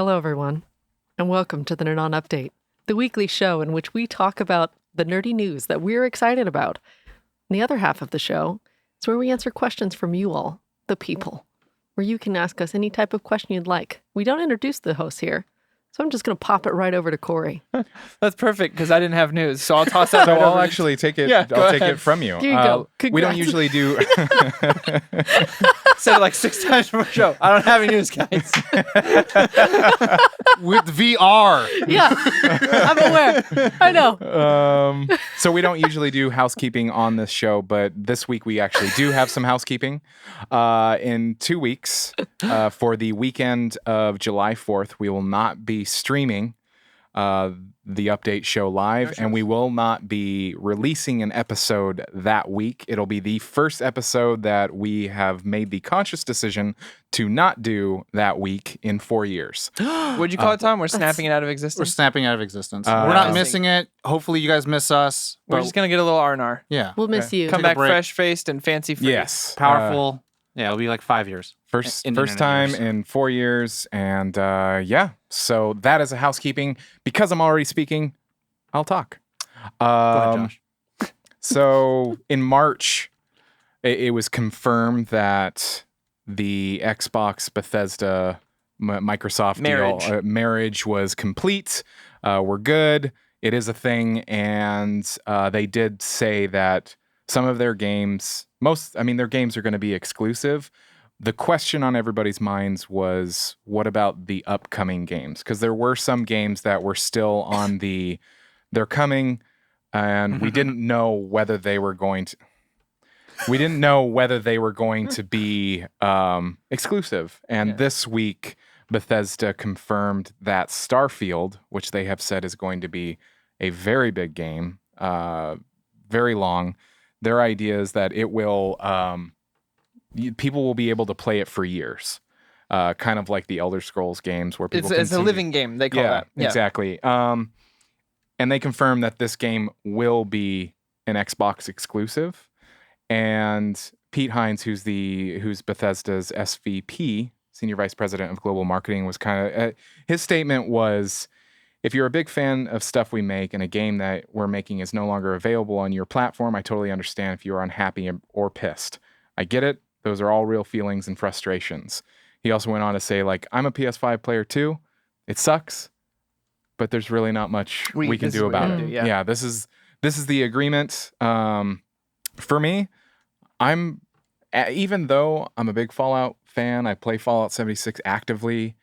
Hello, everyone, and welcome to the Nerd On Update, the weekly show in which we talk about the nerdy news that we're excited about. And the other half of the show is where we answer questions from you all, the people, where you can ask us any type of question you'd like. We don't introduce the hosts here, so I'm just going to pop it right over to Corey. That's perfect, because I didn't have news, so I'll toss that So right I'll over. actually take it. Yeah, I'll take it from you. Here you go. We don't Congrats. usually do. Said it like 6 times per show. I don't have any news, guys. With VR. Yeah, I'm aware. I know. So we don't usually do housekeeping on this show, but this week we actually do have some housekeeping. In 2 weeks, for the weekend of July 4th, we will not be streaming the update show live, and we will not be releasing an episode that week. It'll be the first episode that we have made the conscious decision to not do that week in 4 years. What'd you call it, Tom? We're snapping it out of We're existence? snapping out of existence. We're not missing it. Hopefully you guys miss us. We're but- just going to get a little R&R. yeah. We'll miss you. Come Take a back break. fresh-faced and fancy-free. Yes, Powerful. Yeah, it'll be like 5 years. First In internet time years. in 4 years, and so that is a housekeeping. Because I'm already speaking, I'll talk. Go ahead, Josh. So in March, it was confirmed that the Xbox Bethesda Microsoft deal, marriage was complete. We're good. It is a thing, and they did say that some of their games, their games are going to be exclusive. The question on everybody's minds was, what about the upcoming games? Because there were some games that were still on they're coming, and we didn't know whether they were going to. We didn't know whether they were going to be exclusive. And this week, Bethesda confirmed that Starfield, which they have said is going to be a very big game, very long. Their idea is that it will, people will be able to play it for years, kind of like the Elder Scrolls games where people It's a living game, they call that. Yeah, exactly. And they confirmed that this game will be an Xbox exclusive. And Pete Hines, who's Bethesda's SVP, Senior Vice President of Global Marketing, was kind of his statement was, if you're a big fan of stuff we make and a game that we're making is no longer available on your platform, I totally understand if you are unhappy or pissed. I get it. Those are all real feelings and frustrations. He also went on to say, like, I'm a PS5 player too. It sucks, but there's really not much we can do about it. Yeah, this is the agreement. For me, even though I'm a big Fallout fan, I play Fallout 76 actively,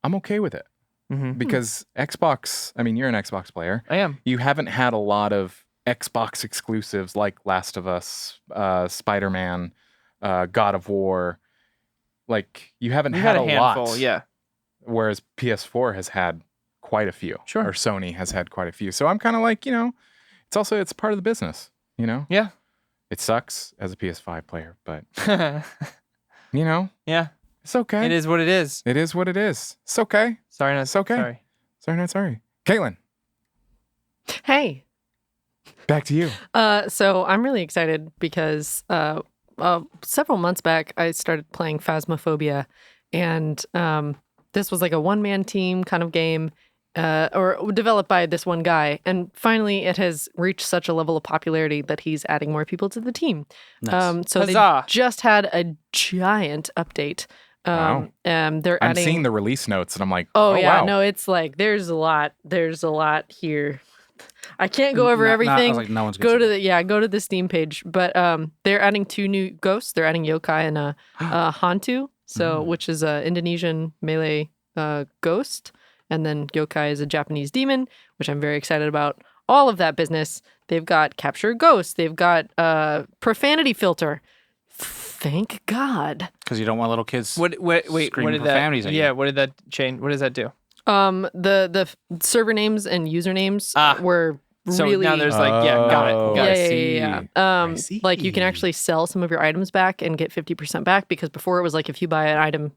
I'm okay with it. Because Xbox, you're an Xbox player. I am. You haven't had a lot of Xbox exclusives like Last of Us, Spider-Man, God of War. Like, you haven't had a handful, lot. Yeah. Whereas PS4 has had quite a few. Sure. Or Sony has had quite a few. So I'm kind of like, it's part of the business, Yeah. It sucks as a PS5 player, but, Yeah. it's okay. It is what it is. It is what it is. It's okay. Sorry, It's okay. Sorry. Sorry, not sorry. Caitlin, Hey. back to you. So I'm really excited because several months back, I started playing Phasmophobia, and this was like a one-man team kind of game, or developed by this one guy. And finally, it has reached such a level of popularity that he's adding more people to the team. Nice. So Huzzah. they just had a giant update. Wow. They're I'm adding. seeing the release notes, and I'm like, Oh yeah, wow. no, it's like there's a lot here. I can't go over everything. I was like, no one's Go gonna to go to the Steam page, but they're adding 2 new ghosts. They're adding Yokai and Hantu, which is a Indonesian melee ghost, and then Yokai is a Japanese demon, which I'm very excited about. All of that business. They've got capture ghosts. They've got profanity filter. Thank God. Because you don't want little kids. Wait, what Screaming did profanities that? at you. Yeah, what did that change? What does that do? The server names and usernames were So really. now there's got it. Yeah, Got it. yeah. I see. Like you can actually sell some of your items back and get 50% back, because before it was like if you buy an item,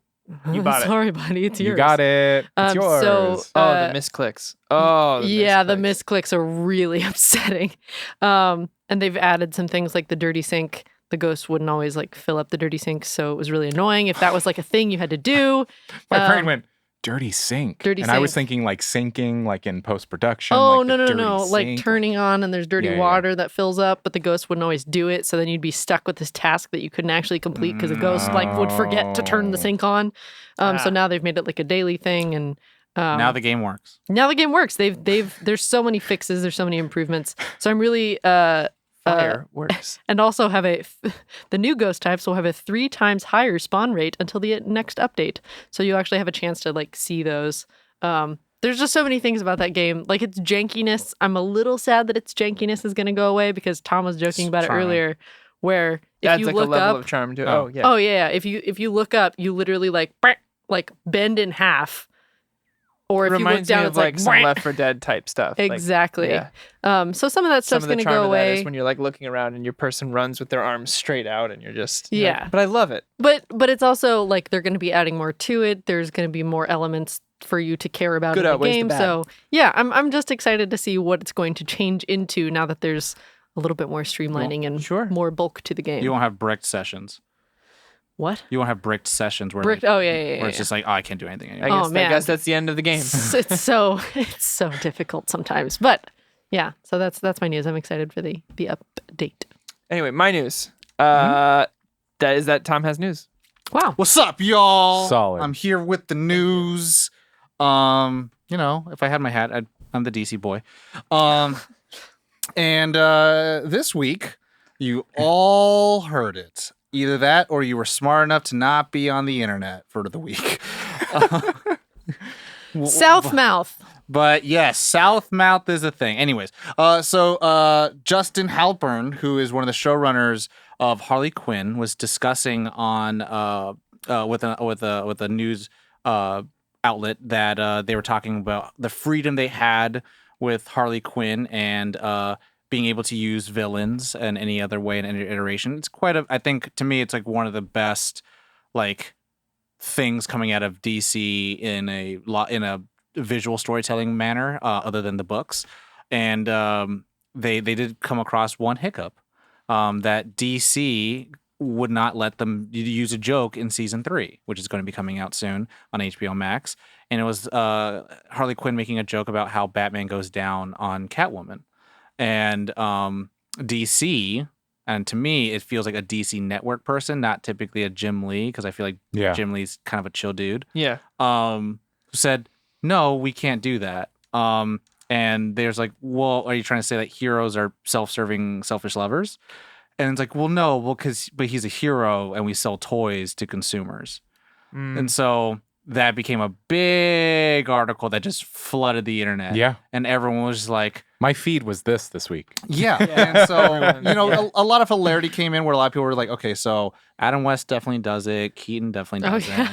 You bought it. Sorry, buddy, it's yours. You got it. It's yours. So, the misclicks. Oh, the misclicks are really upsetting. And they've added some things like the dirty sink. The ghost wouldn't always like fill up the dirty sink, so it was really annoying if that was like a thing you had to do. My brain went, dirty sink. Dirty and I was sink. thinking like sinking, like in post production. Oh, like no, the no, dirty no. Like sink. turning on and there's dirty Yeah, yeah. water that fills up, but the ghost wouldn't always do it. So then you'd be stuck with this task that you couldn't actually complete because the ghost like would forget to turn the sink on. So now they've made it like a daily thing. And Now the game works. now the game works. There's so many fixes. There's so many improvements. So I'm really, Fireworks. and also the new ghost types will have a 3 times higher spawn rate until the next update. So you actually have a chance to like see those. There's just so many things about that game. Like its jankiness. I'm a little sad that its jankiness is going to go away because Tom was joking about it earlier. Where if Adds you like look a level up, of charm to it. Oh, yeah. oh yeah, if you look up, you literally like bend in half. Or It if you look reminds me down, of it's like some "Wah." Left 4 Dead type stuff. Like, Exactly. yeah. So some of that Some stuff's of the going to charm go of that away. is when you're like looking around and your person runs with their arms straight out and you're just Yeah. but I love it. But it's also like they're going to be adding more to it. There's going to be more elements for you to care about Good in the outweighs the game. bad. So yeah, I'm just excited to see what it's going to change into now that there's a little bit more streamlining and more bulk to the game. You won't have bricked sessions. What? You won't have bricked sessions where Bricked? like, Oh yeah. where it's just like, oh, I can't do anything I anymore. guess, man. I guess that's the end of the game. it's so difficult sometimes. But yeah, so that's my news. I'm excited for the update. Anyway, my news. That Tom has news. Wow. What's up, y'all? Solid. I'm here with the news. If I had my hat, I'm the DC boy. And this week, you all heard it. Either that or you were smart enough to not be on the internet for the week. Southmouth. But yes, Southmouth is a thing. Anyways, so Justin Halpern, who is one of the showrunners of Harley Quinn, was discussing on with a news outlet that they were talking about the freedom they had with Harley Quinn and being able to use villains in any other way in any iteration. It's I think to me, it's like one of the best like things coming out of DC in a visual storytelling manner, other than the books. And they did come across one hiccup, that DC would not let them use a joke in season 3, which is going to be coming out soon on HBO Max. And it was Harley Quinn making a joke about how Batman goes down on Catwoman. And DC, and to me, it feels like a DC Network person, not typically a Jim Lee, because I feel like Jim Lee's kind of a chill dude. Yeah. Said, no, we can't do that. And there's like, well, are you trying to say that heroes are self-serving, selfish lovers? And it's like, well, no, but he's a hero and we sell toys to consumers. And so that became a big article that just flooded the internet. Yeah. And everyone was just like, my feed was this week. yeah. And so, a lot of hilarity came in where a lot of people were like, okay, so Adam West definitely does it. Keaton definitely does it.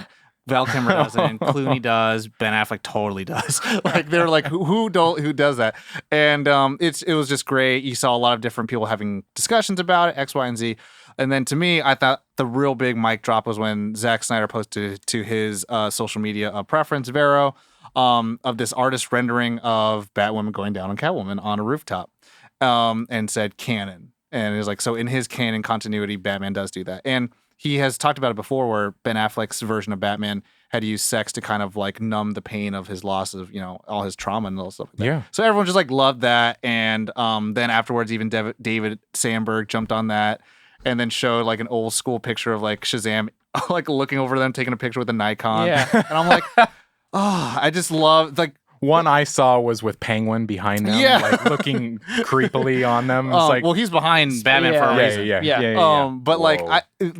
Val Kilmer doesn't. Clooney does. Ben Affleck totally does. Like they're like, who does that? And it was just great. You saw a lot of different people having discussions about it, X, Y, and Z. And then to me, I thought the real big mic drop was when Zack Snyder posted to his social media preference, Vero, of this artist rendering of Batwoman going down on Catwoman on a rooftop, and said canon. And it was like, so in his canon continuity, Batman does do that. And he has talked about it before where Ben Affleck's version of Batman had used sex to kind of like numb the pain of his loss of, all his trauma and all stuff like that. Yeah. So everyone just like loved that. And then afterwards, even David Sandberg jumped on that and then showed like an old school picture of like Shazam, like looking over them, taking a picture with a Nikon. Yeah. And I'm like, oh, I just love like, one I saw was with Penguin behind them, like looking creepily on them. It's like, well, he's behind Batman for a reason. Yeah. But like,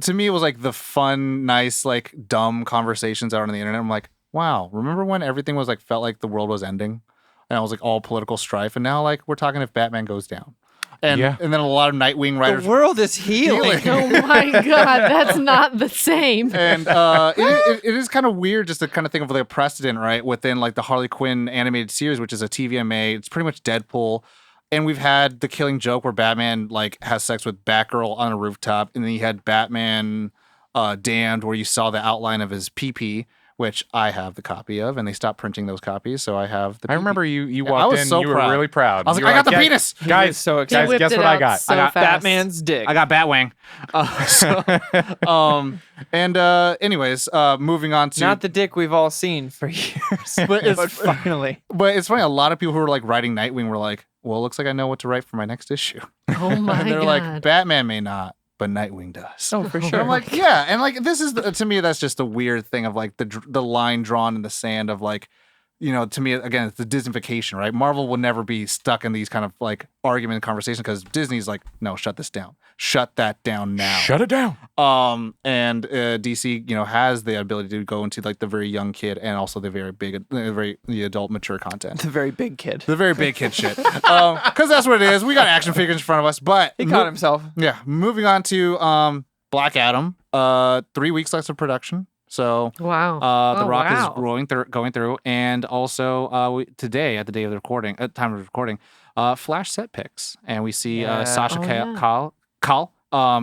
to me, it was like the fun, nice, like dumb conversations out on the internet. I'm like, wow, remember when everything was like felt like the world was ending, and it was like all political strife, and now like we're talking if Batman goes down, and then a lot of Nightwing writers. The world is healing. Oh my God, that's not the same. And it is kind of weird just to kind of think of like a precedent, right, within like the Harley Quinn animated series, which is a TVMA. It's pretty much Deadpool. And we've had the Killing Joke where Batman like has sex with Batgirl on a rooftop. And then you had Batman Damned where you saw the outline of his pee-pee, which I have the copy of, and they stopped printing those copies, so I have the. I remember you Yeah, walked was in. so You were proud. really proud. I was You like, were I got the "Guys- penis. guys, so He excited. whipped guess it what I out got? so I got fast. Batman's dick. I got Batwing. Anyways, moving on to Not the dick we've all seen for years, But it's- but finally. But it's funny. A lot of people who were like writing Nightwing were like, "Well, it looks like I know what to write for my next issue." Oh my And they're god. like, "Batman may not, but Nightwing does." Oh, for And sure. I'm like, yeah, and like this is to me that's just a weird thing of like the line drawn in the sand of like, to me again it's the Disneyfication, right? Marvel will never be stuck in these kind of like argument conversations because Disney's like, no, shut this down, shut that down now. Shut it down. And DC, has the ability to go into like the very young kid and also the very big, the adult mature content. The very big kid. The very big kid shit. Because that's what it is. We got action figures in front of us. But He caught himself. Yeah. Moving on to Black Adam. 3 weeks left of production. So Wow. The Oh, Rock wow. is going through. And also today, at the day of the recording, at the time of recording, Flash set picks. And we see Yeah. Sasha Oh, yeah. Kal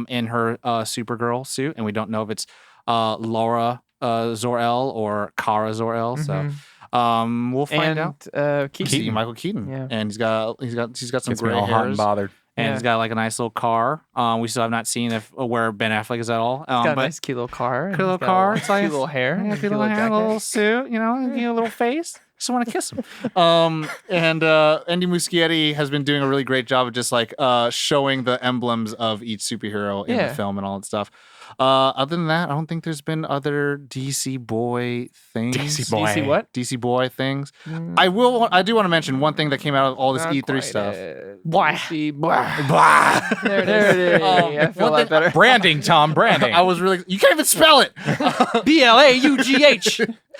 in her Supergirl suit. And we don't know if it's Laura Zor-El or Kara Zor-El. So we'll find out. Keaton. Keaton, Michael Keaton, Yeah. and he's got some Gets me gray all hot and hairs, bothered. and Yeah. he's got like a nice little car. We still have not seen where Ben Affleck is at all. He's got a But nice cute little car. and cute little he's got car. A It's like- cute little hair. yeah, and a cute cute little, little little jacket. suit, a little face. Just want to kiss him. And Andy Muschietti has been doing a really great job of just like showing the emblems of each superhero in the Yeah. film and all that stuff. Other than that, I don't think there's been other DC boy things. DC boy. DC what? DC boy things. I do want to mention one thing that came out of all this Not E3 quite stuff. Why? DC Blah. There it is. I feel a lot better. Branding, Tom. Branding. I was really. You can't even spell it.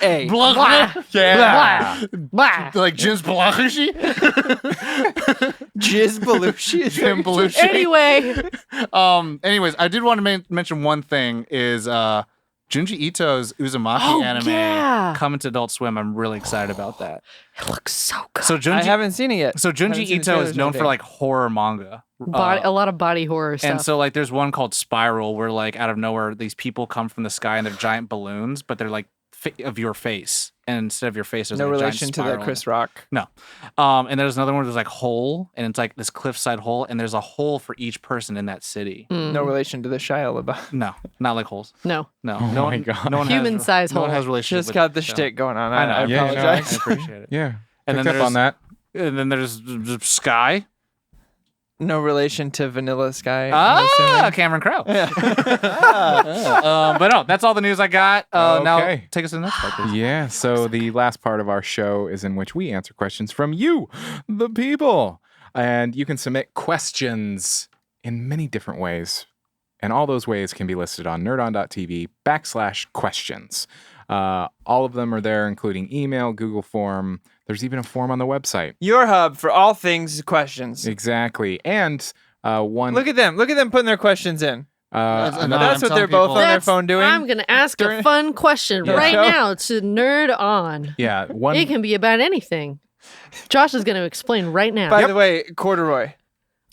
BLAUGHA. Blah. yeah. Blah. Like Jim's Belushi. Jizz Belushi. Jim Belushi. Anyway, Anyways, I did want to mention one thing is Junji Ito's Uzumaki Oh, anime yeah. coming to Adult Swim. I'm really excited about that. it looks so good. So I Junji haven't seen it yet. So Haven't Junji seen the Ito trailers is or known for anything. like horror manga. A lot of body horror stuff. And so like there's one called Spiral where like out of nowhere these people come from the sky and they're giant balloons, but they're like of your face. And instead of your face, there's no like a giant relation to spiral the in Chris it. Rock. No. And there's another one where there's like hole, and it's like this cliffside hole, and there's a hole for each person in that city. No relation to the Shia LaBeouf. No, not like holes. no. No. Oh no my one, God. No one Human-sized no one hole. has relationship Just with got the show. shtick going on. I know. I Yeah, no, apologize. I appreciate it. Yeah. And Picked then up on that. And then there's Sky. No relation to Vanilla Sky. I'm assuming. Cameron Crowe. But no, that's all the news I got. Now Okay. take us to the next part, please. Yeah, so the last part of our show is in which we answer questions from you, the people. And you can submit questions in many different ways. And all those ways can be listed on nerdon.tv/questions. All of them are there, including email, Google form. There's even a form on the website. Your hub for all things questions. Exactly. And one. Look at them. Look at them putting their questions in. another- That's what telling they're both people- on their That's- phone doing. I'm going to ask a during- fun question Yeah. right Show. now to Nerd On. Yeah, one. It can be about anything. Josh is going to explain right now. By the way, corduroy.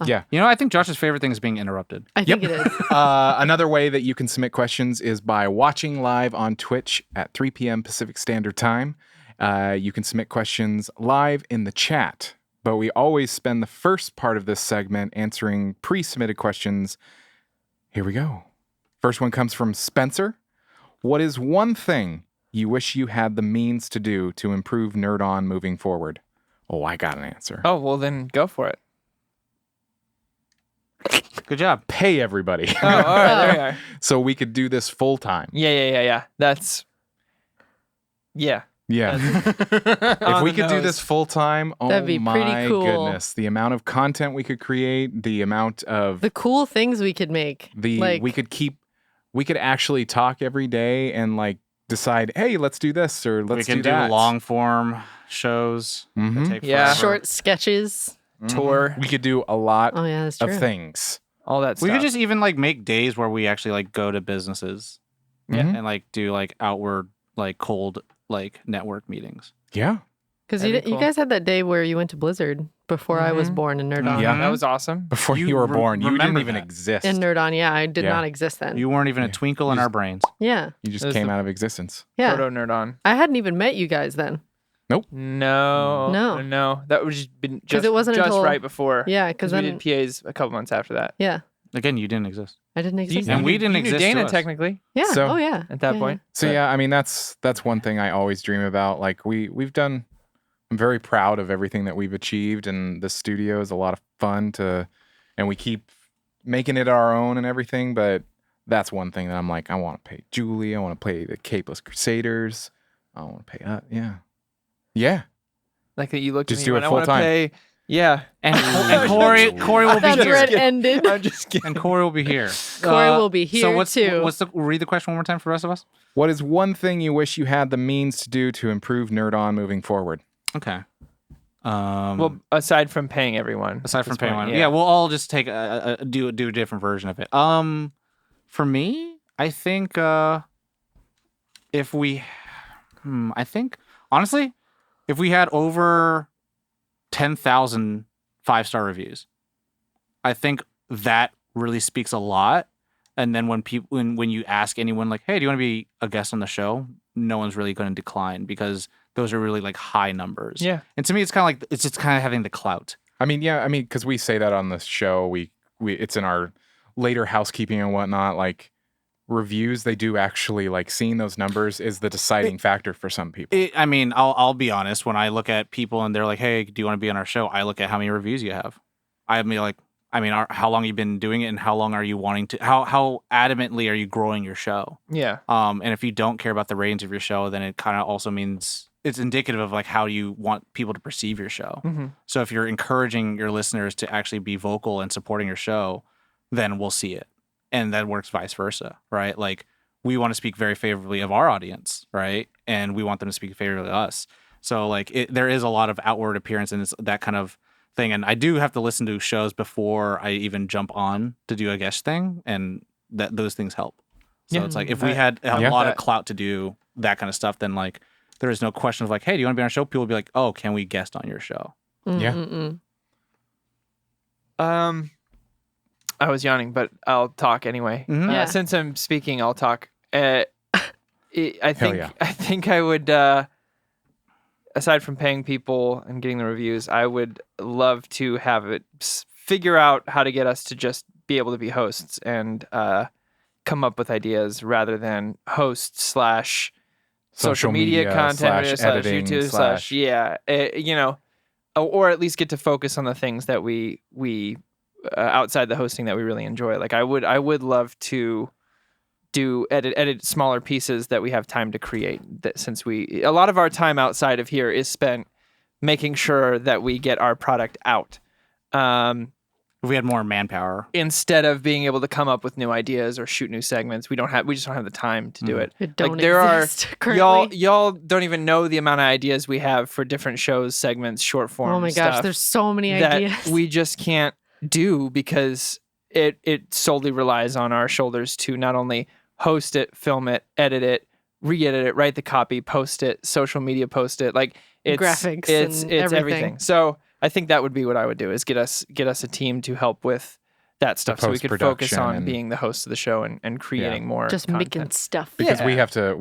Yeah. You know, I think Josh's favorite thing is being interrupted. I think it is. Another way that you can submit questions is by watching live on Twitch at 3 p.m. Pacific Standard Time. You can submit questions live in the chat, but we always spend the first part of this segment answering pre-submitted questions. Here we go. First one comes from Spencer. What is one thing you wish you had the means to do to improve Nerd On moving forward? Oh, I got an answer. Oh, well then go for it. Good job. Pay everybody. Oh, all right, there you are. So we could do this full time. Yeah. That's Yeah. On If we the could do nose. this full time, oh That'd be pretty my cool. goodness. The amount of content we could create, the amount of The cool things we could make. Like, we could actually talk every day and like decide, hey, let's do this or let's we can do that. long form shows. Mhm. that take Yeah. forever. short sketches. tour, We could do a lot Oh, yeah, that's true. of things. all that stuff. We could just even like make days where we actually like go to businesses Mhm. and like do like outward like cold like network meetings. Yeah. Because That'd be you cool. guys had that day where you went to Blizzard before I was born in Nerd On. Yeah. That was awesome. Before You you were born, you didn't remember even that. exist. In Nerd On, yeah, I did Yeah. not exist then. You weren't even a twinkle in our brains. Yeah, You just It was came the- out of existence. yeah. Proto Nerd On. I hadn't even met you guys then. No. No. That was been 'Cause just, it wasn't just until- right before. Yeah, because we then did PAs a couple months after that. yeah, Again, you didn't exist. I didn't exist. And then. we didn't you knew exist to Dana us. technically Yeah. So- oh yeah. at that Yeah, point. So But- yeah, I mean that's one thing I always dream about. Like we've done. I'm very proud of everything that we've achieved, and the studio is a lot of fun and we keep making it our own and everything. But that's one thing that I'm like, I want to pay Julie. I want to play the Capeless Crusaders. I want to pay. Yeah. Like that you looked Just at me do and it went, I want to full-time. pay. Yeah. And Corey will be That here. thread ended. I'm just kidding. And Corey will be here. Corey will be here so too. read the question one more time for the rest of us? What is one thing you wish you had the means to do to improve Nerd On moving forward? Okay. Well, aside from paying everyone. Aside at from this paying point, one, yeah, we'll all just take do a different version of it. For me, I think if we, I think honestly, if we had over 10,000 5-star reviews, I think that really speaks a lot. And then when you ask anyone like, hey, do you want to be a guest on the show? No one's really going to decline because those are really like high numbers. Yeah. And to me, it's kind of like it's just kind of having the clout. I mean, yeah, because we say that on the show, we it's in our later housekeeping and whatnot. Like reviews, they do actually like seeing those numbers is the deciding factor for some people. I mean, I'll be honest. When I look at people and they're like, "Hey, do you want to be on our show?" I look at how many reviews you have. How long you've been doing it, and how long are you wanting to? How adamantly are you growing your show? Yeah. And if you don't care about the ratings of your show, then it kind of also means it's indicative of like how you want people to perceive your show. Mm-hmm. So if you're encouraging your listeners to actually be vocal and supporting your show, then we'll see it. And that works vice versa, right? Like we want to speak very favorably of our audience, right? And we want them to speak favorably of us. So like there is a lot of outward appearance and it's that kind of thing. And I do have to listen to shows before I even jump on to do a guest thing. And those things help. So Yeah. it's like if we had a Yeah. lot of clout to do that kind of stuff, then like there is no question of like, hey, do you want to be on our show? People would be like, oh, can we guest on your show? Yeah. I was yawning, but I'll talk anyway. Mhm. Yeah. Since I'm speaking, I'll talk. I yeah. think I would, aside from paying people and getting the reviews, I would love to have it figure out how to get us to just be able to be hosts and come up with ideas rather than host / social media content / / editing YouTube / or at least get to focus on the things that we outside the hosting that we really enjoy. Like I would love to edit smaller pieces that we have time to create, that since a lot of our time outside of here is spent making sure that we get our product out. If we had more manpower. Instead of being able to come up with new ideas or shoot new segments, we just don't have the time to do it. It don't there exist currently. y'all don't even know the amount of ideas we have for different shows, segments, short form. Oh my gosh, stuff there's so many that ideas. we just can't do because it solely relies on our shoulders to not only host it, film it, edit it, re-edit it, write the copy, post it, social media post it. Like it's Graphics it's and everything. everything. So I think that would be what I would do, is get us a team to help with that stuff, so we could focus post-production on and- being the host of the show and creating more Just content. making stuff. because we Yeah.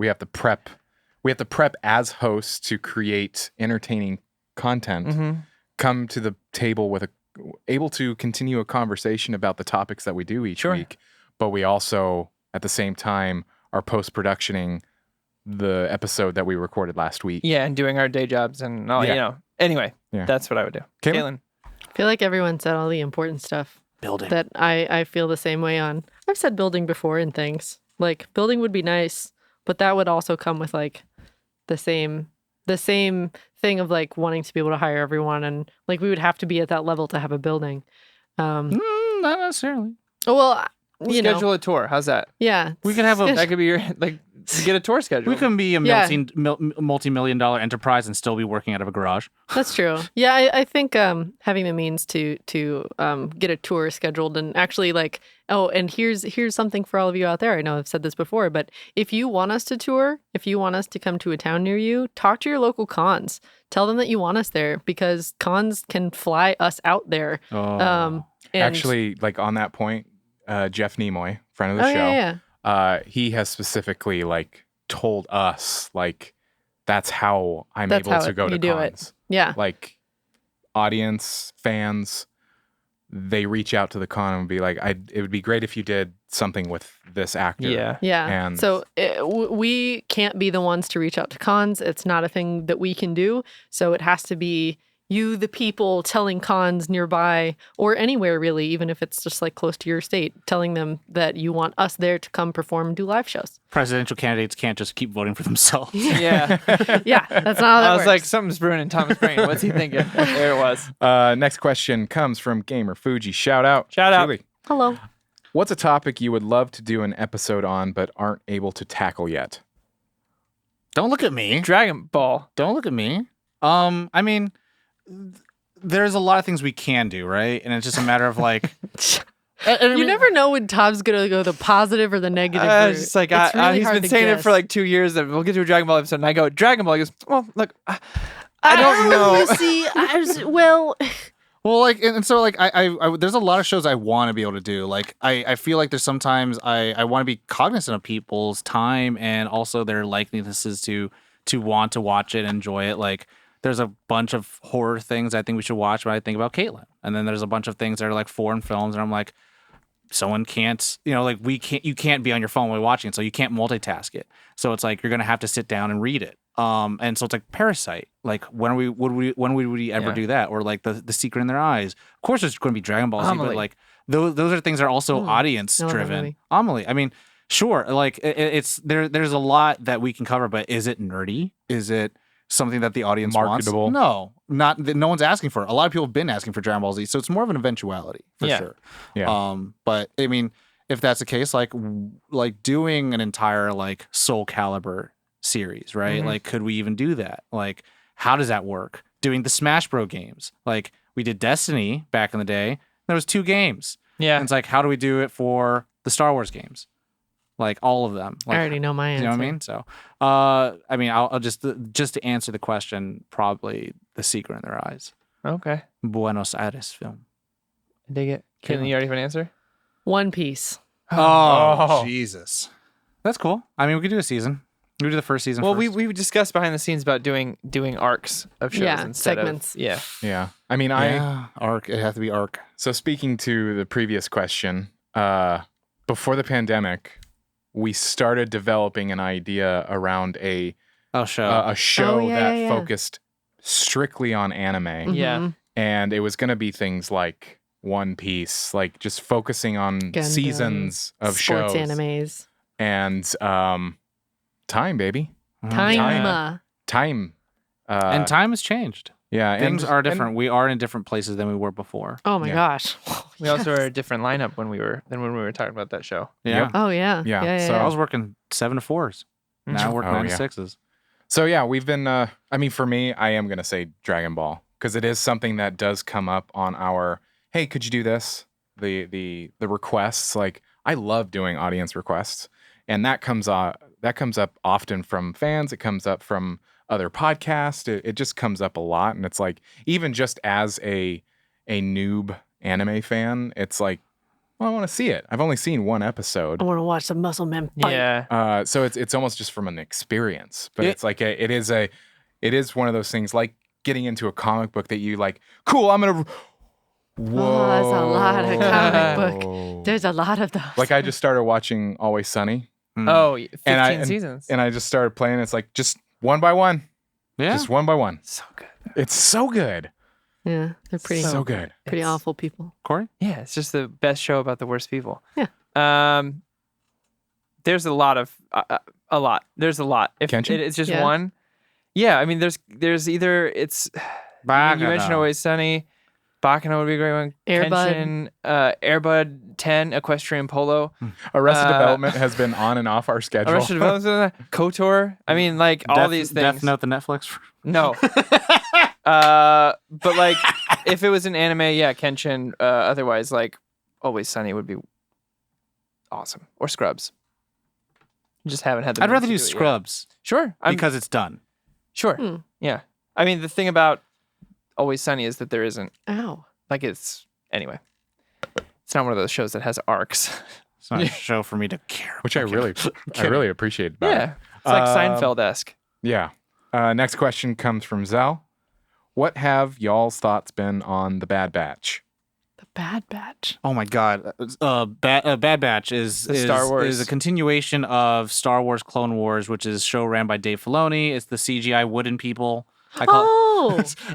have to prep as hosts to create entertaining content. Mhm. Come to the table able to continue a conversation about the topics that we do each Sure. week, but we also at the same time are post-productioning the episode that we recorded last week. Yeah, and doing our day jobs and all, Yeah. Anyway, Yeah. that's what I would do. Caitlin? I feel like everyone said all the important stuff Building. that I feel the same way on. I've said building before and things. Like building would be nice, but that would also come with like the same thing of like wanting to be able to hire everyone, and like we would have to be at that level to have a building. Not necessarily. Well, We'll you know, schedule a tour. How's that? yeah. We could have a- That could be your Get a tour schedule. We can be a Yeah. multi-million-dollar enterprise and still be working out of a garage. That's true. Yeah, I think having the means to get a tour scheduled and actually like, oh, and here's something for all of you out there. I know I've said this before, but if you want us to tour, if you want us to come to a town near you, talk to your local cons. Tell them that you want us there because cons can fly us out there. Oh. And- Actually, like on that point, Jeff Nimoy, friend of the show, yeah. he has specifically like told us like that's how I'm That's able how to go to you do it. cons. Yeah. Like audience, fans, they reach out to the con and be like, it would be great if you did something with this actor. Yeah. Yeah. And- So we can't be the ones to reach out to cons. It's not a thing that we can do. So it has to be you, the people, telling cons nearby or anywhere really, even if it's just like close to your state, telling them that you want us there to come perform and do live shows. Presidential candidates can't just keep voting for themselves. Yeah. Yeah, that's not how that I was works. like, something's brewing in Thomas' brain. What's he thinking? There it was. Next question comes from Gamer Fuji. Shout out. Shout out. Julie, hello. what's a topic you would love to do an episode on but aren't able to tackle yet? Don't look at me. Dragon Ball. Don't look at me. I mean, there's a lot of things we can do, right? And it's just a matter of like. You never know when Tom's gonna go the positive or the negative route. It's just like, It's really he's hard been to saying it guess. for like 2 years that we'll get to a Dragon Ball episode, and I go, Dragon Ball. He goes, well, look, I don't know. See, well, Well, like, and so, like, I there's a lot of shows I want to be able to do. Like, I feel like there's sometimes I want to be cognizant of people's time and also their likenesses to want to watch it and enjoy it. Like, there's a bunch of horror things I think we should watch when I think about Caitlin. And then there's a bunch of things that are like foreign films, and I'm like, someone can't, like you can't be on your phone while watching it, so you can't multitask it. So it's like you're gonna have to sit down and read it. And so it's like Parasite. Like when would we ever Yeah. do that? Or like the Secret in Their Eyes. Of course, there's going to be Dragon Ball Z, but Amelie. like those are things that are also audience I love that driven. movie. Amelie. I mean, sure. Like it's there's a lot that we can cover, but is it nerdy? Is it something that the audience Marketable? wants? No one's asking for it. A lot of people have been asking for Dragon Ball Z, so it's more of an eventuality for Yeah. sure. Yeah. But I mean, if that's the case, like doing an entire like Soul Calibur series, right? Mhm. Like, could we even do that? Like, how does that work? Doing the Smash Bro games, like we did Destiny back in the day. There was 2 games. Yeah. And it's like, how do we do it for the Star Wars games? Like all of them. Like, I already know my answer. you know what I mean? So, I mean, I'll just to answer the question, probably The Secret in Their Eyes, Okay. Buenos Aires film. Dig it. Can you already have an answer? One Piece. Oh, Jesus, that's cool. I mean, we could do a season. We could do the first season. Well, first. we discussed behind the scenes about doing arcs of shows Yeah, instead segments. of yeah. Yeah. I mean, arc. It has to be arc. So speaking to the previous question, before the pandemic, we started developing an idea around a show. show Oh, yeah, that yeah, yeah. focused strictly on anime, Yeah. Mhm. and it was going to be things like One Piece, like just focusing on Gundam, seasons of sports shows animes. and time, baby, Time. time, And time has changed. yeah, Things and, are different. We are in different places than we were before. Oh my Yeah. gosh. We also are a different lineup when we were talking about that show. Yeah. Yep. Oh yeah. Yeah, so I was working 7 to 4s. Now I work Oh, 9 to yeah. 6s. So yeah, we've been. I mean, for me, I am gonna say Dragon Ball because it is something that does come up on our. Hey, could you do this? The requests. Like I love doing audience requests, and that comes up often from fans. It comes up from other podcasts. It just comes up a lot, and it's like even just as a noob anime fan, it's like, well, I want to see it. I've only seen one episode. I want to watch the muscle men fight. Yeah. So it's almost just from an experience, but Yeah. it's like it is one of those things like getting into a comic book that you like. Cool, I'm gonna. Whoa, that's a lot of comic book. There's a lot of those. Like I just started watching Always Sunny, Oh, 15 And I- and- seasons. and I just started playing. It's like just one by one, Yeah. just one by one. so good. It's so good, Yeah, they're pretty so good. pretty It's- awful people. Corey? Yeah, it's just the best show about the worst people. Yeah. There's a lot of a lot. There's a lot. If Kenshin? it's just Yeah. one, yeah. I mean, there's either it's you mentioned Always Sunny. Bakano would be a great one. Air Bud. Kenshin, Air Bud 10, Equestrian Polo. Arrested Development has been on and off our schedule. Arrested Development, KOTOR. I mean, like all these things. Death Note, the Netflix. No. But like, if it was an anime, yeah, Kenshin. Otherwise, like, Always Sunny would be awesome. Or Scrubs. Just haven't had the. I'd rather do means to it yet. Scrubs Sure. because it's done. Sure. Yeah. I mean, the thing about Always Sunny is that there isn't. Ow. Like, anyway. It's not one of those shows that has arcs. It's not a show for me to care. Which I really appreciate about it. Yeah. It's like Seinfeld-esque. Yeah. Next question comes from Zell. What have y'all's thoughts been on The Bad Batch? The Bad Batch. Oh my God, Bad Batch is Star Wars. is a continuation of Star Wars Clone Wars, which is a show ran by Dave Filoni. It's the CGI wooden people.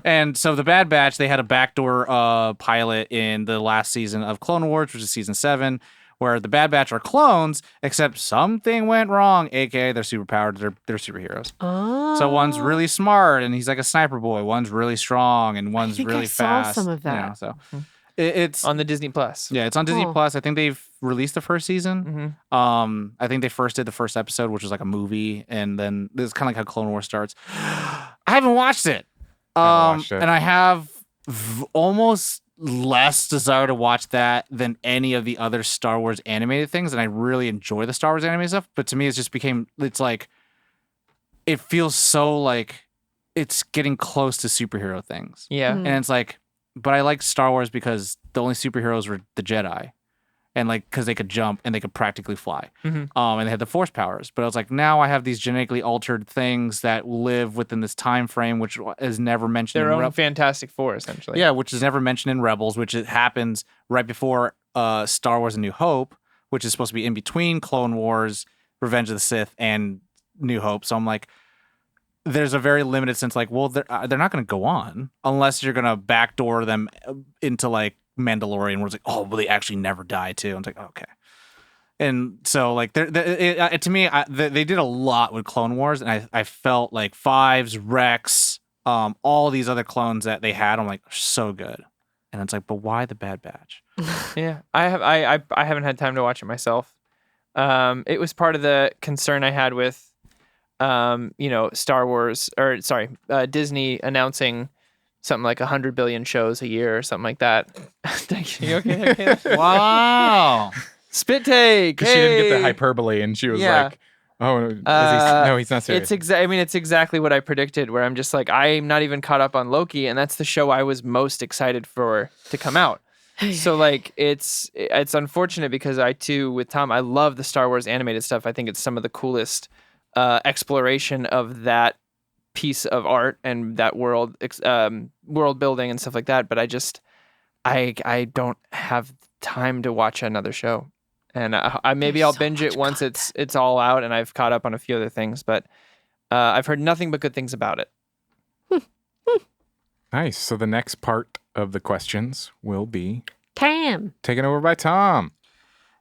And so the Bad Batch, they had a backdoor pilot in the last season of Clone Wars, which is season 7, where the Bad Batch are clones, except something went wrong, aka they're superpowered, they're superheroes. Oh. So one's really smart and he's like a sniper boy. One's really strong and one's really fast. Saw some of that. So it's On the Disney Plus. yeah, it's on Disney Cool. Plus. I think they've released the first season. Mm-hmm. I think they first did the first episode, which was like a movie, and then this is kind of like how Clone Wars starts. I haven't watched it. watched it. And I have almost less desire to watch that than any of the other Star Wars animated things, and I really enjoy the Star Wars animated stuff. But to me, it's like it feels so like it's getting close to superhero things, Yeah. Mm. and it's like, but I liked Star Wars because the only superheroes were the Jedi. And like, because they could jump and they could practically fly, Mhm. And they had the Force powers. But I was like, now I have these genetically altered things that live within this time frame, which is never mentioned. Their in own Fantastic Four, essentially. yeah, which is never mentioned in Rebels, which it happens right before Star Wars: A New Hope, which is supposed to be in between Clone Wars, Revenge of the Sith, and New Hope. So I'm like, there's a very limited sense, like, well, they're not going to go on unless you're going to backdoor them into like Mandalorian, where it's like, oh, well, they actually never die too. And it's like, okay. And so like, to me, they did a lot with Clone Wars, and I felt like Fives, Rex, all these other clones that they had, I'm like, so good. And it's like, but why the Bad Batch? Yeah. I haven't had time to watch it myself. It was part of the concern I had with Star Wars, or sorry, Disney announcing something like 100 billion shows a year or something like that. You okay? Wow. Spit take. Because she didn't get the hyperbole, and she was Yeah. like, "Oh, no, he's not serious." It's exactly what I predicted. Where I'm just like, I'm not even caught up on Loki, and that's the show I was most excited for to come out. So like, it's unfortunate because I too, with Tom, I love the Star Wars animated stuff. I think it's some of the coolest exploration of that piece of art and that world building and stuff like that. But I don't have time to watch another show, and maybe I'll binge it once it's all out and I've caught up on a few other things. But I've heard nothing but good things about it. Nice. So the next part of the questions will be Tam. taken over by Tom.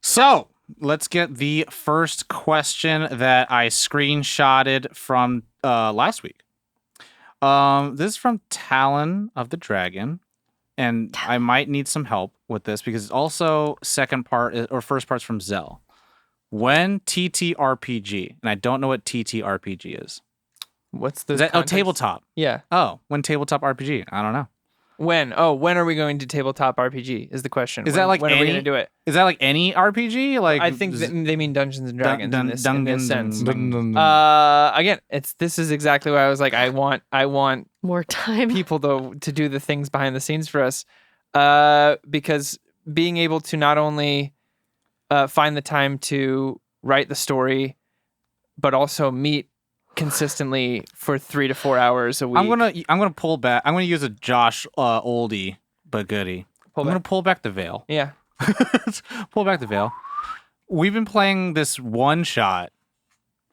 So let's get the first question that I screenshotted from last week. This is from Talon of the Dragon, and I might need some help with this because it's also first part's from Zell. When TTRPG, and I don't know what TTRPG is. What's the Is that context? tabletop? Yeah. Oh, when tabletop RPG? I don't know. When are we going to tabletop RPG is the question. Is that like when are we any- going to do it? Is that like any RPG? Like I think they mean Dungeons and Dragons in this sense. Dun. Again, this is exactly why I was like, I want More time. people to do the things behind the scenes for us, because being able to not only find the time to write the story, but also meet consistently for 3 to 4 hours a week. I'm gonna pull back. I'm gonna use a Josh oldie but goodie. I'm gonna pull back the veil. Yeah. Pull back the veil. We've been playing this one shot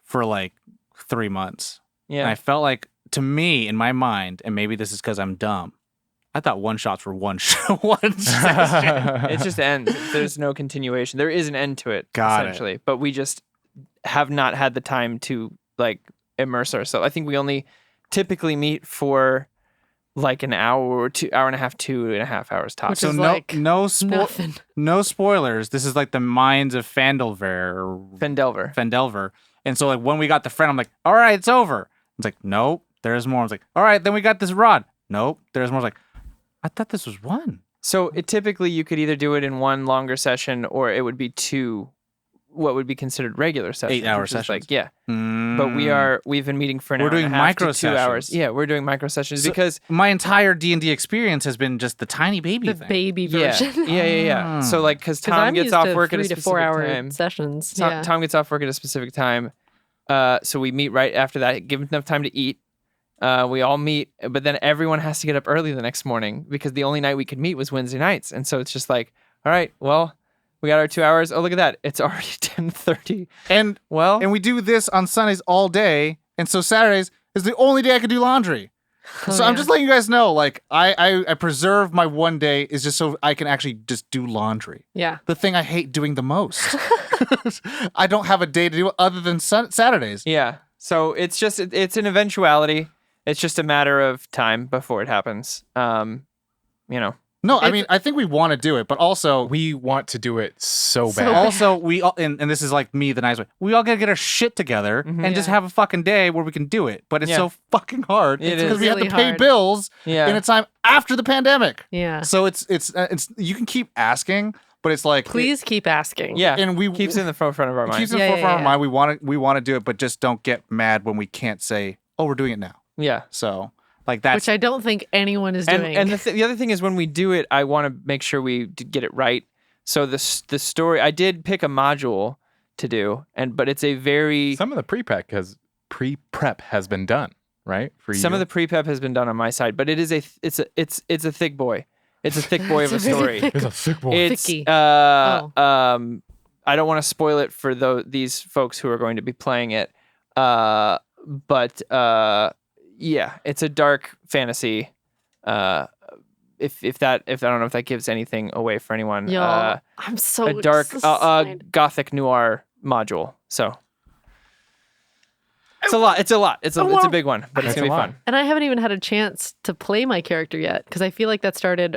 for like 3 months. Yeah. And I felt like, to me, in my mind, and maybe this is because I'm dumb, I thought one shots were one session. It just ends. There's no continuation. There is an end to it, Got it. essentially. But we just have not had the time to like immerse ourselves. I think we only typically meet for like an hour or 2.5 hours tops. Which So is no like nothing. No spoilers. This is like the minds of Fendelver. Fendelver. And so like when we got the friend, I'm like, all right, it's over. It's like, nope, there's more. I was like, all right, then we got this rod. Nope, there's more. I was like, I thought this was one. So typically you could either do it in one longer session or it would be two, what would be considered regular sessions. 8-hour which is sessions. Like, yeah. But we've been meeting for an We're hour and doing a half micro to 2 hours. sessions. Yeah, we're doing micro sessions So- because My entire D&D experience has been just the tiny baby the thing. baby yeah, version. yeah. So like because Because Tom I'm gets used off to work at a 3 to 4 specific hour time. sessions. Tom gets off work at a specific time. So we meet right after that, give him enough time to eat. We all meet, but then everyone has to get up early the next morning because the only night we could meet was Wednesday nights. And so it's just like, all right, well, we got our 2 hours. Oh, look at that. It's already 10:30. And we do this on Sundays all day. And so Saturdays is the only day I can do laundry. So I'm just letting you guys know, like, I preserve my one day is just so I can actually just do laundry. Yeah. The thing I hate doing the most. I don't have a day to do it other than Saturdays. Yeah. So it's just, it's an eventuality. It's just a matter of time before it happens. No, I mean, I think we want to do it, but also We want to do it so So bad. also we all, and this is like me the nice way. We all gotta get our shit together and just Yeah. have a fucking day where we can do it. But it's Yeah. so fucking hard It because is. we have Really to pay hard. bills Yeah. in a time after the pandemic. Yeah. So it's you can keep asking, but it's like Please keep asking. Yeah. and we keeps it in the forefront of our it mind. keeps in the Yeah, forefront of yeah, our mind. We want to do it, but just don't get mad when we can't say, "Oh, we're doing it now." Yeah. So like that's Which I don't think anyone is doing. And the other thing is when we do it, I want to make sure we get it right. So the story, I did pick a module to do, but it's a very Some of the pre-prep has been done, right? For some you. of the pre-prep has been done on my side, but it is it's a thick boy. It's a thick boy of a It's a very story. thick- It's a sick boy. It's Thicky. I don't want to spoil it for these folks who are going to be playing it. But yeah, it's a dark fantasy. If I don't know if that gives anything away for anyone. Y'all, I'm so A dark excited. gothic noir module. So it's a lot. It's a big one, but it's That's gonna be a lot. fun. And I haven't even had a chance to play my character yet because I feel like that started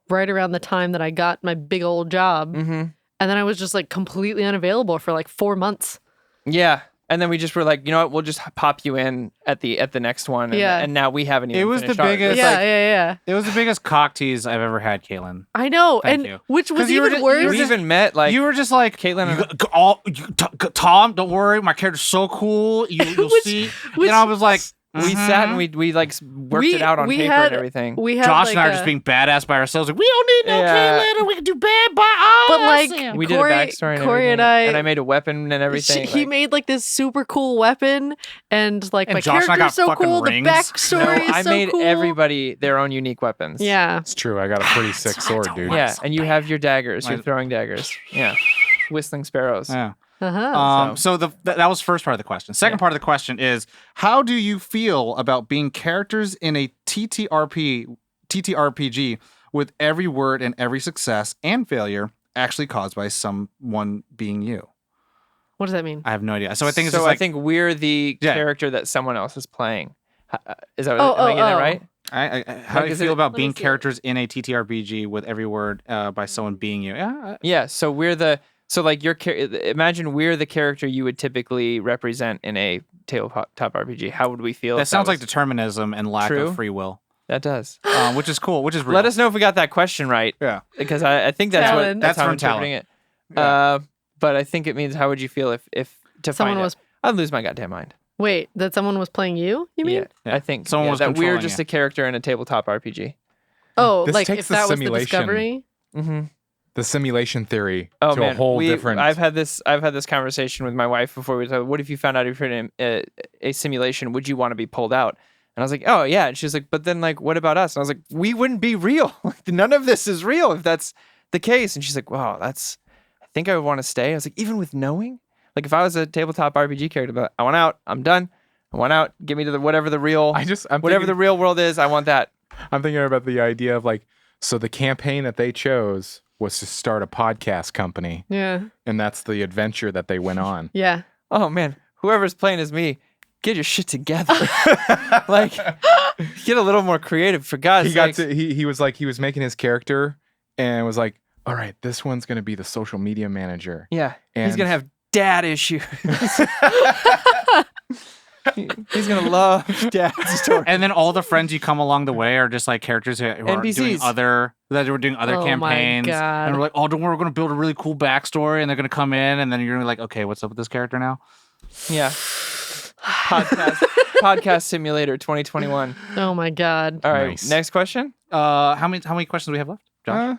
right around the time that I got my big old job. Mm-hmm. And then I was just like completely unavailable for like 4 months. Yeah. And then we just were like, you know what? We'll just pop you in at the next one. And, Yeah. and now we haven't even. It was the finished ours. biggest- It's Yeah, like, yeah. it was the biggest cock tease I've ever had, Caitlin. I know. Thank and you. which was 'Cause you were even ju- worse. you were we just- even met like You were just like Caitlin and Tom, don't worry, my character's so cool. You'll Which- see. which- And I was like, we sat and we like worked it out on paper and everything. We had Josh like and I are a- just being badass by ourselves. Like, we don't need no Yeah. Caitlin, or we can do bad by us. But like We Corey, did a backstory and Corey everything. and I made a weapon and everything. he like- made like this super cool weapon, and like And my Josh and I character's got so fucking cool. rings. The backstory is I so made cool. everybody their own unique weapons. Yeah. It's true. I got a pretty sick sword, dude. Yeah, and you have your daggers. You're My- throwing daggers. Yeah, whistling sparrows. Yeah. Uh-huh. So that was first part of the question. Second part of the question is, how do you feel about being characters in a TTRPG with every word and every success and failure actually caused by someone being you? What does that mean? I have no idea. So I think it's so just like, I think we're the Yeah. character that someone else is playing. Is that Oh, am I getting that oh. right? how do you is feel it- about Let me being see it. characters in a TTRPG with every word by someone being you? Yeah. Yeah. So like imagine we're the character you would typically represent in a tabletop RPG. How would we feel? That if sounds like was- determinism and lack True. of free will, that does. which is cool, which is real. Let us know if we got that question right, Yeah. because I think that's Talon. that's how I'm That's from interpreting it. Yeah. But I think it means how would you feel if to Someone find was out? I'd lose my goddamn mind. Wait, that someone was playing you? You mean? Yeah, I think Someone was that we're controlling just you. a character in a tabletop RPG. Oh, This like takes if the that was the simulation. discovery. Mm-hmm. The simulation theory Oh to man, a whole different. I've had this conversation with my wife before. We talked. What if you found out if you're in a simulation? Would you want to be pulled out? And I was like, oh yeah. And she's like, but then like, what about us? And I was like, we wouldn't be real. None of this is real if that's the case. And she's like, wow, I think I would want to stay. I was like, even with knowing, like if I was a tabletop RPG character, but I want out. I'm done. I want out. Give me to whatever the real, I'm whatever thinking, the real world is. I want that. I'm thinking about the idea of like, so the campaign that they chose was to start a podcast company, Yeah. and that's the adventure that they went on. Yeah. Oh man, whoever's playing as me, get your shit together. Like Get a little more creative, for God's sake. He was making his character and was like, all right, this one's gonna be the social media manager. Yeah, and he's gonna have dad issues. He's gonna love dad's story. And then all the friends you come along the way are just like characters who are doing other campaigns. God. And we're like, oh, don't worry, we're gonna build a really cool backstory, and they're gonna come in, and then you're gonna be like, okay, what's up with this character now? Yeah. Podcast Simulator 2021. Oh my God. All right, Nice. next question. How many questions do we have left, Josh?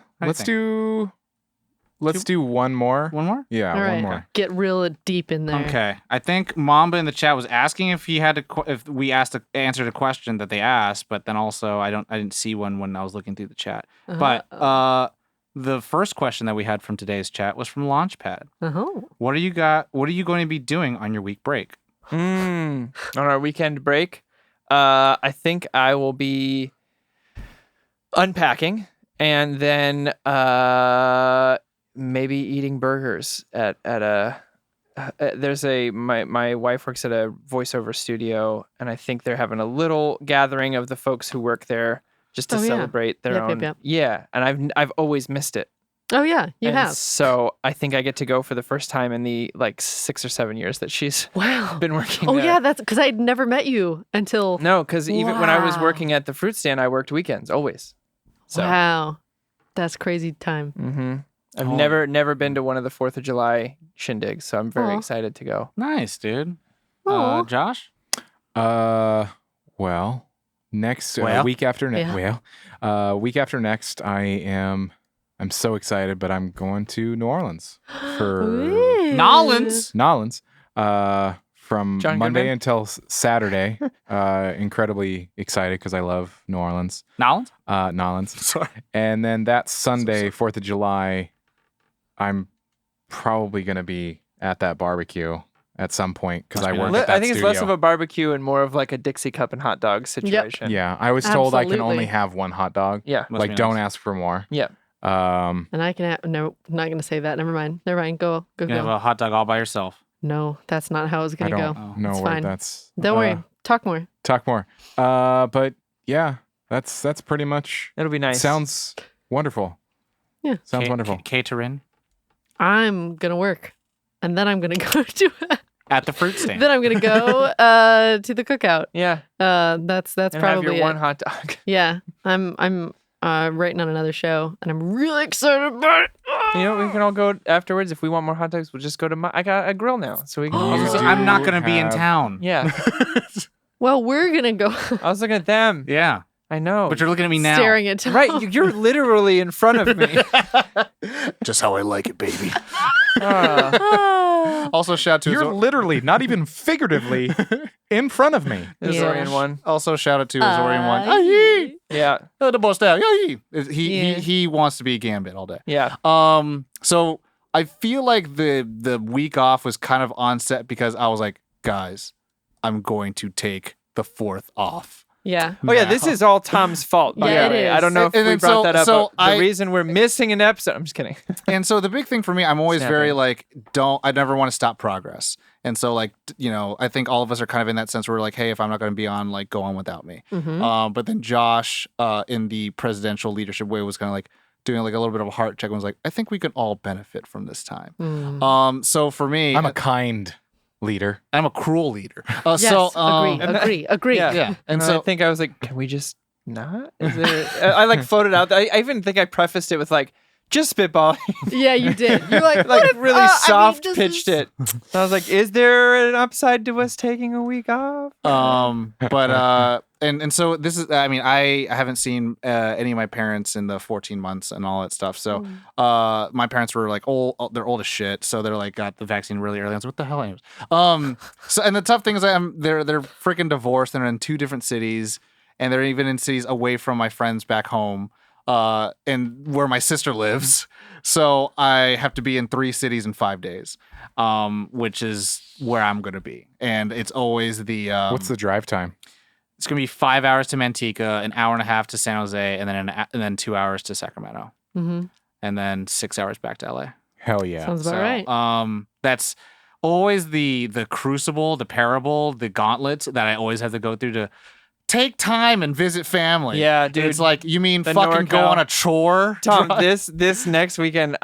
Let's do one more. One more? Yeah, All right. one more. Get real deep in there. Okay. I think Mamba in the chat was asking if he had if we answered a question that they asked, but then also I didn't see one when I was looking through the chat. But the first question that we had from today's chat was from Launchpad. What are you going to be doing on your week break? On our weekend break, I think I will be unpacking and then maybe eating burgers at a there's my wife works at a voiceover studio, and I think they're having a little gathering of the folks who work there just to celebrate their own. Yep. Yeah, and I've always missed it. Oh yeah, you have. So I think I get to go for the first time in the 6 or 7 years that she's been working there. Yeah, that's because I'd never met you until. No, because even when I was working at the fruit stand, I worked weekends always. So. Wow, that's crazy time. Mm-hmm. I've never been to one of the 4th of July shindigs, so I'm very excited to go. Nice, dude. Josh? Well, next week after next, I'm so excited, but I'm going to New Orleans for Nolans. From John Monday Goodman? until Saturday. Incredibly excited because I love New Orleans. Nolans? Sorry. And then that Sunday, 4th of July, I'm probably going to be at that barbecue at some point because I work at that I think it's less of studio. a barbecue and more of like a Dixie cup and hot dog situation. Yeah, I was told I can Absolutely. only have one hot dog. Yeah. Like, don't ask for more. Yeah. And I can no, I'm not gonna say that. Never mind. Go. You have a hot dog all by yourself. No, that's not how it's I gonna go. don't know It's where fine. that's. Don't worry. Talk more. But yeah, that's pretty much. It'll be nice. Sounds wonderful. Yeah. Sounds wonderful. Catering? I'm gonna work, and then I'm gonna go to. At the fruit stand. Then I'm gonna go to the cookout. Yeah. That's And probably have your it. one hot dog. Yeah, I'm writing on another show, and I'm really excited about it. You know, we can all go afterwards. If we want more hot dogs, we'll just go to I got a grill now, so we can. Also, I'm not going to be in town. Yeah. Well, we're gonna go I was looking at them. Yeah. I know. But you're looking at me now. staring at Tom. Right, you're literally in front of me. Just how I like it, baby. Also, shout out to you're literally, not even figuratively, in front of me. Azorian one. Also, shout out to Azorian one. Yeah. The boss down. He wants to be Gambit all day. Yeah. So I feel like the week off was kind of on set because I was like, guys, I'm going to take the 4th off. Yeah. Oh yeah, this is all Tom's fault. By Yeah, the way. it is. I don't know if And we then brought that up. so but the reason we're missing an episode. I'm just kidding. And so the big thing for me, I'm always Snapping. very like, I never want to stop progress. And so like, I think all of us are kind of in that sense where we're like, hey, if I'm not going to be on, like, go on without me. Mm-hmm. But then Josh, in the presidential leadership way, was kind of like doing like a little bit of a heart check and was like, I think we can all benefit from this time. Mm. So for me, I'm a kind leader. I'm a cruel leader. Yes, agree. Yeah. And And so I so think I was like, can we just not? Is it? I like floated out. I even think I prefaced it with like, just spitball. Yeah, you did. You're like, Like what if, really soft this pitched is- it. I was like, is there an upside to us taking a week off? and so this is, I mean, I haven't seen any of my parents in the 14 months and all that stuff. So my parents were like they're old as shit. So they're like got the vaccine really early. I was like, what the hell? Anyways. So, and the tough thing is they're freaking divorced and they're in 2 different cities, and they're even in cities away from my friends back home. And where my sister lives. So I have to be in 3 cities in 5 days, which is where I'm going to be. And it's always the... What's the drive time? It's going to be 5 hours to Manteca, an hour and a half to San Jose, and then 2 hours to Sacramento. Mm-hmm. And then 6 hours back to LA. Hell yeah. Sounds about right. That's always the crucible, the parable, the gauntlet that I always have to go through to take time and visit family. Yeah, dude. It's like, you mean The fucking go NorCal. on a chore? Tom, this next weekend,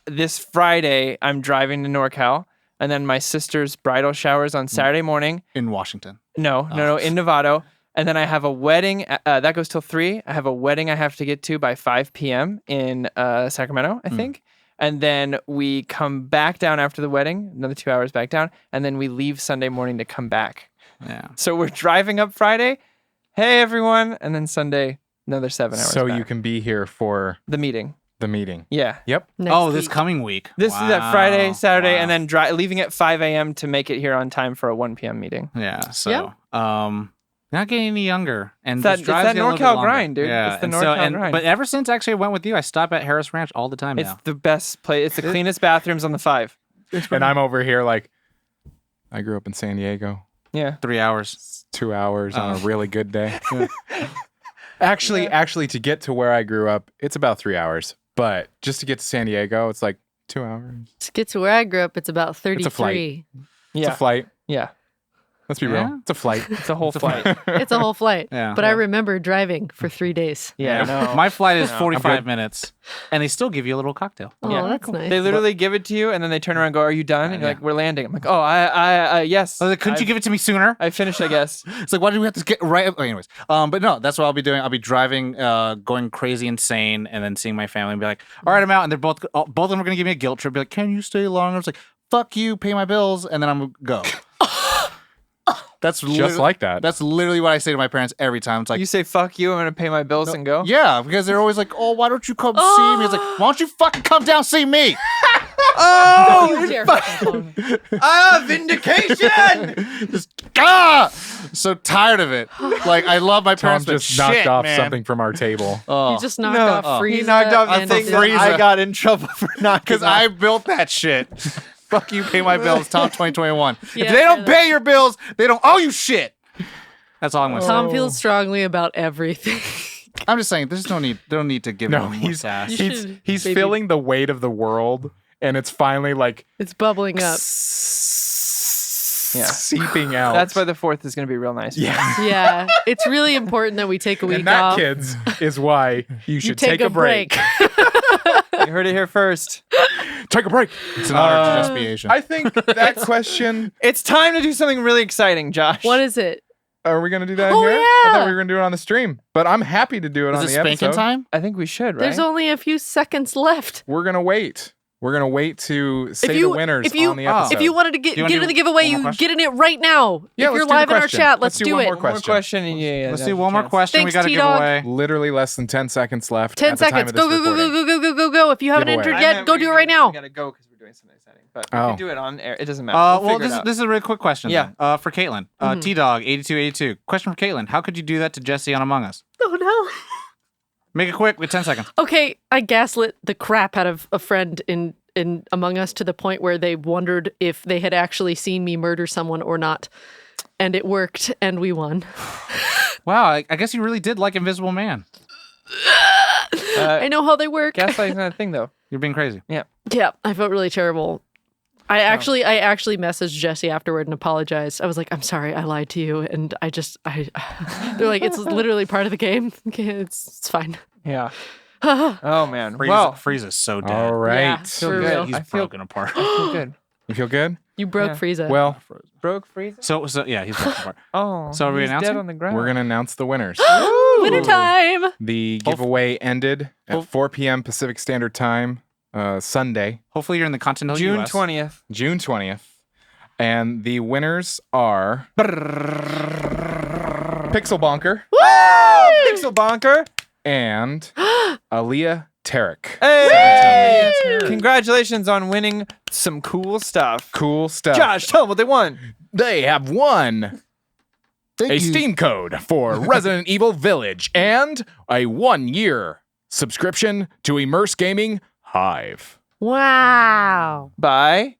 this Friday, I'm driving to NorCal, and then my sister's bridal shower's on Saturday morning. In Washington. No, in Novato. And then I have a wedding that goes till 3. I have a wedding I have to get to by 5 p.m. in Sacramento, I think. And then we come back down after the wedding, another 2 hours back down, and then we leave Sunday morning to come back. Yeah. So we're driving up Friday. Hey, everyone. And then Sunday, another 7 hours So back. you can be here for The meeting. the meeting. Yeah. Yep. Next This week. coming week. This is that Friday, Wow. Saturday, Wow. and then leaving at 5 a.m. to make it here on time for a 1 p.m. meeting. Yeah. So, not getting any younger, and It's this drive's that getting a little bit NorCal longer. grind, dude. Yeah. It's the and NorCal grind. But ever since actually I went with you, I stop at Harris Ranch all the time It's now. the best place. It's the cleanest bathrooms on the 5. And I'm over here like, I grew up in San Diego. Yeah. 3 hours. It's 2 hours on a really good day. Actually, to get to where I grew up, it's about 3 hours. But just to get to San Diego, it's like 2 hours. To get to where I grew up, it's about 33. It's a flight. Yeah. It's a flight. Yeah. Let's be Yeah? real. It's a flight. It's a whole flight. It's a whole flight. Yeah. But I remember driving for 3 days. Yeah, no. My flight is No. 45 good. minutes, and they still give you a little cocktail. Oh, Yeah. that's nice. They literally give it to you, and then they turn around and go, "Are you done?" And you're like, "We're landing." I'm like, "Oh, I yes." I was like, couldn't you give it to me sooner? I finished, I guess. It's like, why did we have to get right? Anyways, but no, that's what I'll be doing. I'll be driving, going crazy insane, and then seeing my family and be like, all right, I'm out. And they're both of them are gonna give me a guilt trip. Be like, can you stay longer? I was like, fuck you, pay my bills, and then I'm gonna go. That's Just like that. That's literally what I say to my parents every time. It's like, You say "fuck you," I'm gonna pay my bills and go. yeah, because they're always like, oh, why don't you come see me? It's like, why don't you fucking come down see me? Oh, Dear fucking phone. vindication! Just so tired of it. Like, I love my Tom parents, but just knocked shit, off man. something from our table. Oh. You just knocked off Frieza. He knocked off the and thing that Frieza. I got in trouble for knocking Because off. I built that shit. Fuck you, pay my bills, Tom 2021. Yeah, if they don't fair pay your bills, they don't owe you shit. That's all I'm gonna say. Tom feels strongly about everything. I'm just saying, there's no need. They don't need to give No, him he's cash. You he's should he's maybe- feeling the weight of the world, and it's finally like It's bubbling up. seeping out. That's why the 4th is gonna be real nice. yeah. Yeah. It's really important that we take a week And that, off. kids, is why you You should take a break. You heard it here first. Take a break. It's an honor to just be Asian. I think that question. It's time to do something really exciting, Josh. What is it? Are we gonna do that Oh, here? I yeah. thought we were gonna do it on the stream, but I'm happy to do it Is on it the spanking episode. time? I think we should, right? There's only a few seconds left. We're gonna wait. We're gonna wait to say the winners on the episode. If you wanted to get You wanna in do the giveaway, one more you question? get in it right now. Yeah, if you're let's do the live in our question. chat, Let's let's do one more it. One more question. question. And yeah, Let's now's do your one more chance. question. Thanks, we got a T-Dog. giveaway. literally less than 10 seconds left. 10 at the time seconds. of this Go, go, go, recording. go, go, go, go, go. If you haven't Giveaway. entered I yet, meant go we do it gotta- right now. We gotta go because we're doing something exciting, but we Oh. can do it on air. It doesn't matter. Well, We'll figure this it is out. this is a really quick question. Yeah. Then. For Caitlin, T-Dog 8282. Question for Caitlin: how could you do that to Jesse on Among Us? Oh no. Make it quick with 10 seconds. Okay, I gaslit the crap out of a friend in Among Us to the point where they wondered if they had actually seen me murder someone or not. And it worked, and we won. Wow, I guess you really did like Invisible Man. I know how they work. Gaslighting's not a thing, though. You're being crazy. Yeah. Yeah, I felt really terrible. I actually messaged Jesse afterward and apologized. I was like, I'm sorry, I lied to you. And they're like, it's literally part of the game. Okay, it's fine. Yeah. Oh man. Frieza's so dead. All right. Yeah, feel for good. real. He's I feel- broken apart. I feel good. You feel good? You broke Yeah. Frieza. Well, Broke freeze. So yeah, he's broken apart. Oh. So are we he's announcing? dead on the ground. we're going to announce the winners. Winter time. The giveaway ended at 4 p.m. Pacific Standard Time, Sunday, Hopefully you're in the continental June US. 20th. June 20th. And the winners are Pixel Bonker Pixel Bonker. and Aaliyah Tarek. Hey! Woo! Congratulations on winning some cool stuff. Cool stuff. Josh, tell them what they won. They have won a Steam code for Resident Evil Village and a 1-year subscription to Immerse Gaming Hive. Wow. Bye.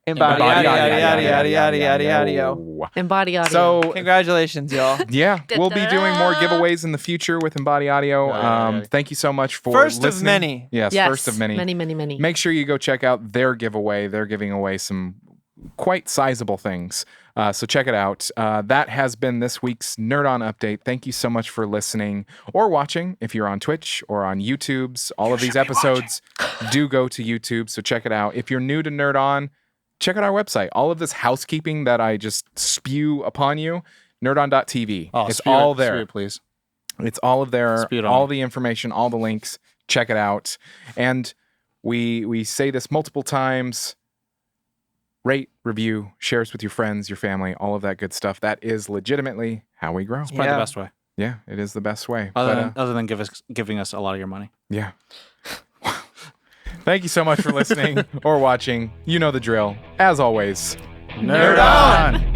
Embody yada. Embody audio. So Congratulations, y'all. yeah, we'll be doing more giveaways in the future with Embody Audio. Yeah. Thank you so much for First of listening. many. Yes, yes, first of many. Many. Make sure you go check out their giveaway. They're giving away some quite sizable things. So check it out. That has been this week's Nerd On Update. Thank you so much for listening or watching. If you're on Twitch or on YouTube's, all of these episodes do go to YouTube. So check it out. If you're new to Nerd On, check out our website. All of this housekeeping that I just spew upon you, nerdon.tv. It's all there. Spew it, please. It's all of there. Spew it All on. the information, all the links. Check it out. And we say this multiple times. Rate, review, share us with your friends, your family, all of that good stuff. That is legitimately how we grow. It's probably the best way. Yeah, it is the best way. Other than giving us a lot of your money. Yeah. Thank you so much for listening or watching. You know the drill. As always, Nerd on!